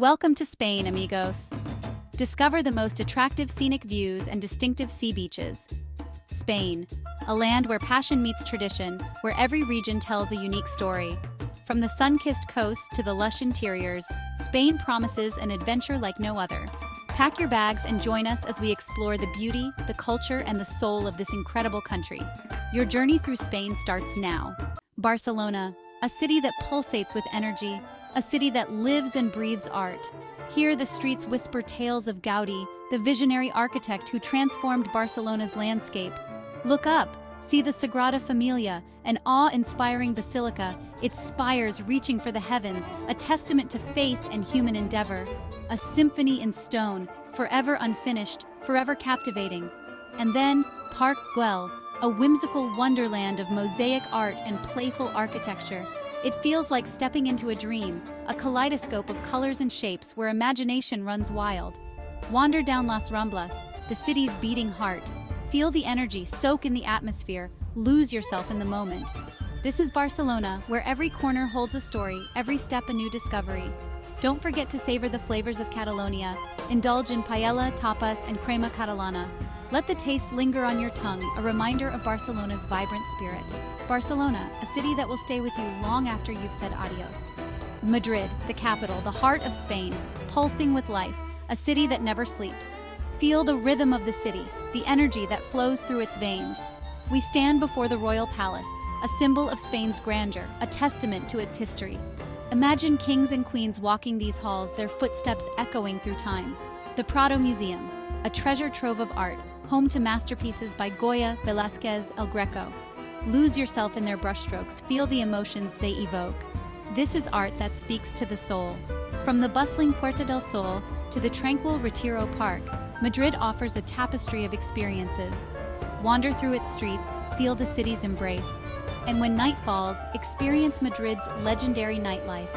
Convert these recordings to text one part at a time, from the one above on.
Welcome to Spain, amigos. Discover the most attractive scenic views and distinctive sea beaches. Spain, a land where passion meets tradition, where every region tells a unique story. From the sun-kissed coasts to the lush interiors, Spain promises an adventure like no other. Pack your bags and join us as we explore the beauty, the culture, and the soul of this incredible country. Your journey through Spain starts now. Barcelona, a city that pulsates with energy, a city that lives and breathes art. Here, the streets whisper tales of Gaudí, the visionary architect who transformed Barcelona's landscape. Look up, see the Sagrada Familia, an awe-inspiring basilica, its spires reaching for the heavens, a testament to faith and human endeavor. A symphony in stone, forever unfinished, forever captivating. And then, Park Güell, a whimsical wonderland of mosaic art and playful architecture. It feels like stepping into a dream, a kaleidoscope of colors and shapes where imagination runs wild. Wander down Las Ramblas, the city's beating heart. Feel the energy, soak in the atmosphere, lose yourself in the moment. This is Barcelona, where every corner holds a story, every step a new discovery. Don't forget to savor the flavors of Catalonia. Indulge in paella, tapas, and crema catalana. Let the taste linger on your tongue, a reminder of Barcelona's vibrant spirit. Barcelona, a city that will stay with you long after you've said adios. Madrid, the capital, the heart of Spain, pulsing with life, a city that never sleeps. Feel the rhythm of the city, the energy that flows through its veins. We stand before the Royal Palace, a symbol of Spain's grandeur, a testament to its history. Imagine kings and queens walking these halls, their footsteps echoing through time. The Prado Museum, a treasure trove of art, home to masterpieces by Goya, Velázquez, El Greco. Lose yourself in their brushstrokes, feel the emotions they evoke. This is art that speaks to the soul. From the bustling Puerta del Sol to the tranquil Retiro Park, Madrid offers a tapestry of experiences. Wander through its streets, feel the city's embrace. And when night falls, experience Madrid's legendary nightlife.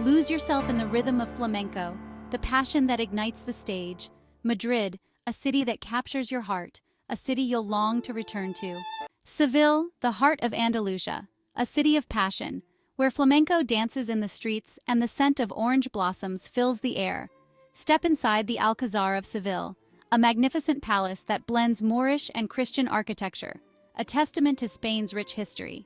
Lose yourself in the rhythm of flamenco, the passion that ignites the stage. Madrid, a city that captures your heart, a city you'll long to return to. Seville, the heart of Andalusia, a city of passion, where flamenco dances in the streets and the scent of orange blossoms fills the air. Step inside the Alcazar of Seville, a magnificent palace that blends Moorish and Christian architecture, a testament to Spain's rich history.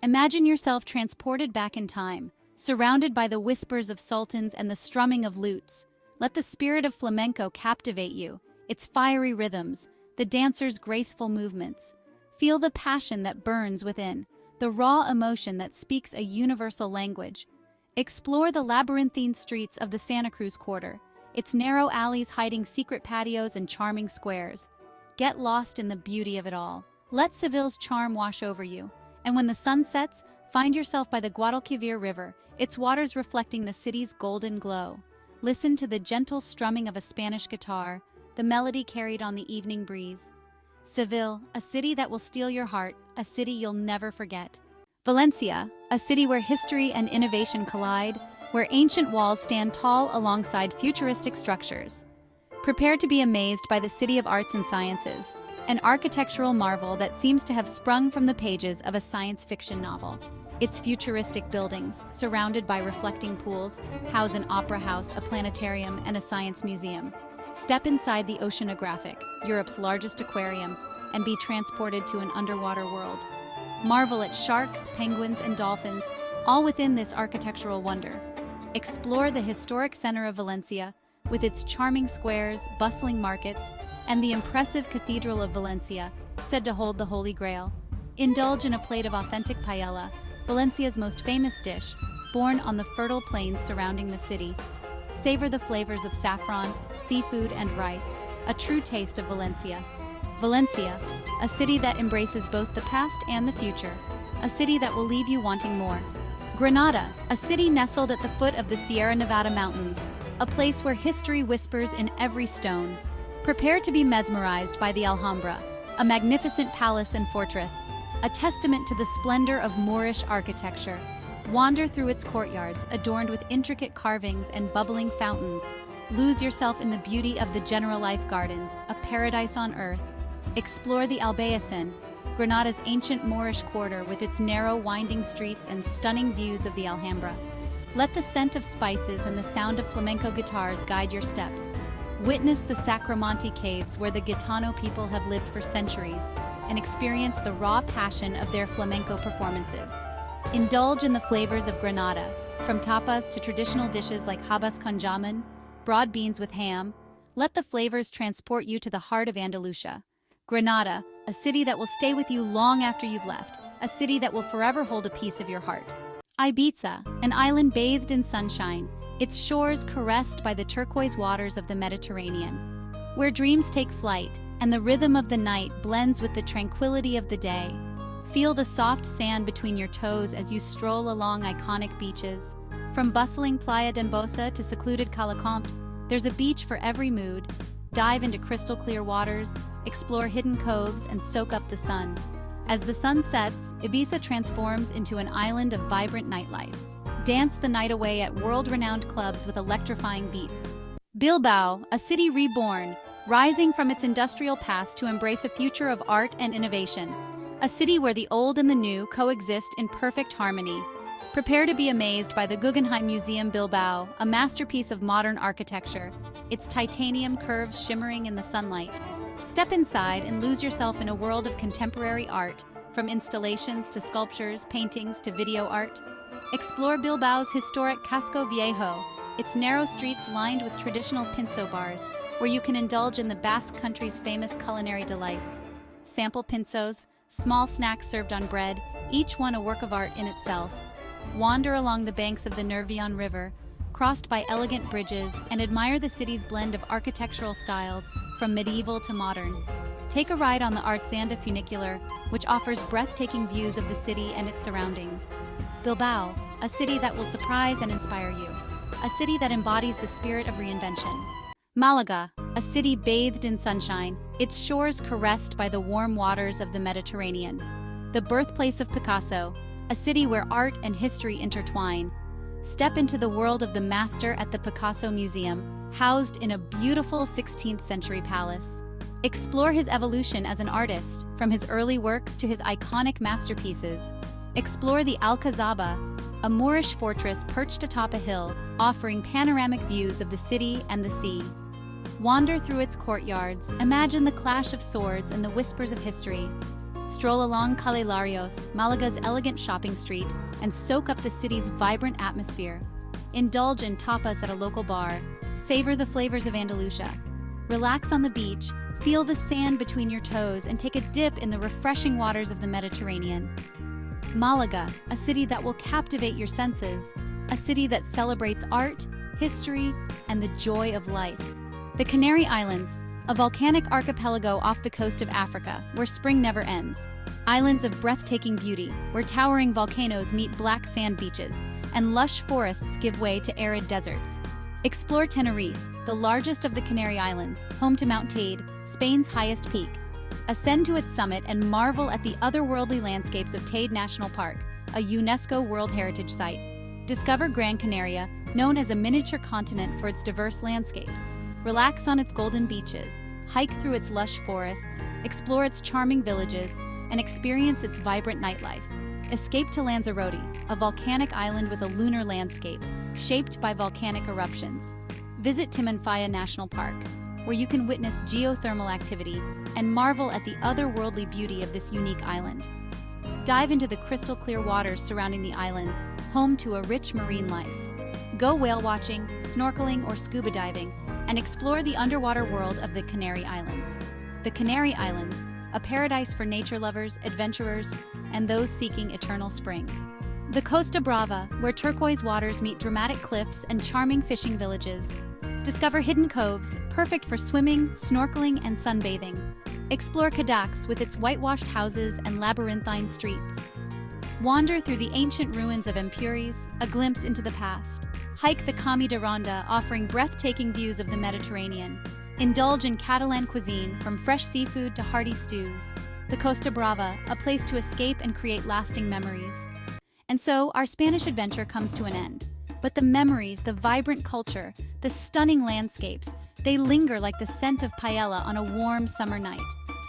Imagine yourself transported back in time, surrounded by the whispers of sultans and the strumming of lutes. Let the spirit of flamenco captivate you, its fiery rhythms, the dancers' graceful movements. Feel the passion that burns within, the raw emotion that speaks a universal language. Explore the labyrinthine streets of the Santa Cruz Quarter, its narrow alleys hiding secret patios and charming squares. Get lost in the beauty of it all. Let Seville's charm wash over you, and when the sun sets, find yourself by the Guadalquivir River, its waters reflecting the city's golden glow. Listen to the gentle strumming of a Spanish guitar, the melody carried on the evening breeze. Seville, a city that will steal your heart, a city you'll never forget. Valencia, a city where history and innovation collide, where ancient walls stand tall alongside futuristic structures. Prepare to be amazed by the City of Arts and Sciences, an architectural marvel that seems to have sprung from the pages of a science fiction novel. Its futuristic buildings, surrounded by reflecting pools, house an opera house, a planetarium, and a science museum. Step inside the Oceanographic, Europe's largest aquarium, and be transported to an underwater world. Marvel at sharks, penguins, and dolphins, all within this architectural wonder. Explore the historic center of Valencia, with its charming squares, bustling markets, and the impressive Cathedral of Valencia, said to hold the Holy Grail. Indulge in a plate of authentic paella, Valencia's most famous dish, born on the fertile plains surrounding the city. Savor the flavors of saffron, seafood, and rice, a true taste of Valencia. Valencia, a city that embraces both the past and the future, a city that will leave you wanting more. Granada, a city nestled at the foot of the Sierra Nevada mountains, a place where history whispers in every stone. Prepare to be mesmerized by the Alhambra, a magnificent palace and fortress, a testament to the splendor of Moorish architecture. Wander through its courtyards, adorned with intricate carvings and bubbling fountains. Lose yourself in the beauty of the General Life Gardens, a paradise on earth. Explore the Albayacin, Granada's ancient Moorish quarter with its narrow, winding streets and stunning views of the Alhambra. Let the scent of spices and the sound of flamenco guitars guide your steps. Witness the Sacromonte caves where the Gitano people have lived for centuries and experience the raw passion of their flamenco performances. Indulge in the flavors of Granada, from tapas to traditional dishes like habas con jamon, broad beans with ham. Let the flavors transport you to the heart of Andalusia. Granada, a city that will stay with you long after you've left, a city that will forever hold a piece of your heart. Ibiza, an island bathed in sunshine, its shores caressed by the turquoise waters of the Mediterranean, where dreams take flight and the rhythm of the night blends with the tranquility of the day. Feel the soft sand between your toes as you stroll along iconic beaches. From bustling Playa d'Embosa to secluded Cala Comte, there's a beach for every mood. Dive into crystal clear waters, explore hidden coves, and soak up the sun. As the sun sets, Ibiza transforms into an island of vibrant nightlife. Dance the night away at world-renowned clubs with electrifying beats. Bilbao, a city reborn, rising from its industrial past to embrace a future of art and innovation. A city where the old and the new coexist in perfect harmony. Prepare to be amazed by the Guggenheim Museum Bilbao, a masterpiece of modern architecture, its titanium curves shimmering in the sunlight. Step inside and lose yourself in a world of contemporary art, from installations to sculptures, paintings to video art. Explore Bilbao's historic Casco Viejo, its narrow streets lined with traditional pinso bars, where you can indulge in the Basque country's famous culinary delights. Sample pinzos, small snacks served on bread, each one a work of art in itself. Wander along the banks of the Nervion River, crossed by elegant bridges, and admire the city's blend of architectural styles, from medieval to modern. Take a ride on the Artzanda funicular, which offers breathtaking views of the city and its surroundings. Bilbao, a city that will surprise and inspire you. A city that embodies the spirit of reinvention. Malaga, a city bathed in sunshine, its shores caressed by the warm waters of the Mediterranean. The birthplace of Picasso, a city where art and history intertwine. Step into the world of the master at the Picasso Museum, housed in a beautiful 16th century palace. Explore his evolution as an artist, from his early works to his iconic masterpieces. Explore the Alcazaba, a Moorish fortress perched atop a hill, offering panoramic views of the city and the sea. Wander through its courtyards, imagine the clash of swords and the whispers of history. Stroll along Calle Larios, Malaga's elegant shopping street, and soak up the city's vibrant atmosphere. Indulge in tapas at a local bar, savor the flavors of Andalusia. Relax on the beach, feel the sand between your toes, and take a dip in the refreshing waters of the Mediterranean. Malaga, a city that will captivate your senses, a city that celebrates art, history, and the joy of life. The Canary Islands, a volcanic archipelago off the coast of Africa, where spring never ends. Islands of breathtaking beauty, where towering volcanoes meet black sand beaches, and lush forests give way to arid deserts. Explore Tenerife, the largest of the Canary Islands, home to Mount Teide, Spain's highest peak. Ascend to its summit and marvel at the otherworldly landscapes of Teide National Park, a UNESCO World Heritage Site. Discover Gran Canaria, known as a miniature continent for its diverse landscapes. Relax on its golden beaches, hike through its lush forests, explore its charming villages, and experience its vibrant nightlife. Escape to Lanzarote, a volcanic island with a lunar landscape, shaped by volcanic eruptions. Visit Timanfaya National Park, where you can witness geothermal activity and marvel at the otherworldly beauty of this unique island. Dive into the crystal clear waters surrounding the islands, home to a rich marine life. Go whale watching, snorkeling, or scuba diving, and explore the underwater world of the Canary Islands. The Canary Islands, a paradise for nature lovers, adventurers, and those seeking eternal spring. The Costa Brava, where turquoise waters meet dramatic cliffs and charming fishing villages. Discover hidden coves, perfect for swimming, snorkeling, and sunbathing. Explore Cadaqués with its whitewashed houses and labyrinthine streets. Wander through the ancient ruins of Empúries, a glimpse into the past. Hike the Camí de Ronda, offering breathtaking views of the Mediterranean. Indulge in Catalan cuisine, from fresh seafood to hearty stews. The Costa Brava, a place to escape and create lasting memories. And so, our Spanish adventure comes to an end. But the memories, the vibrant culture, the stunning landscapes, they linger like the scent of paella on a warm summer night.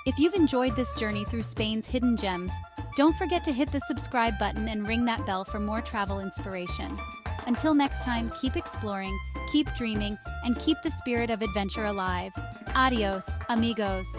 If you've enjoyed this journey through Spain's hidden gems, don't forget to hit the subscribe button and ring that bell for more travel inspiration. Until next time, keep exploring, keep dreaming, and keep the spirit of adventure alive. Adios, amigos.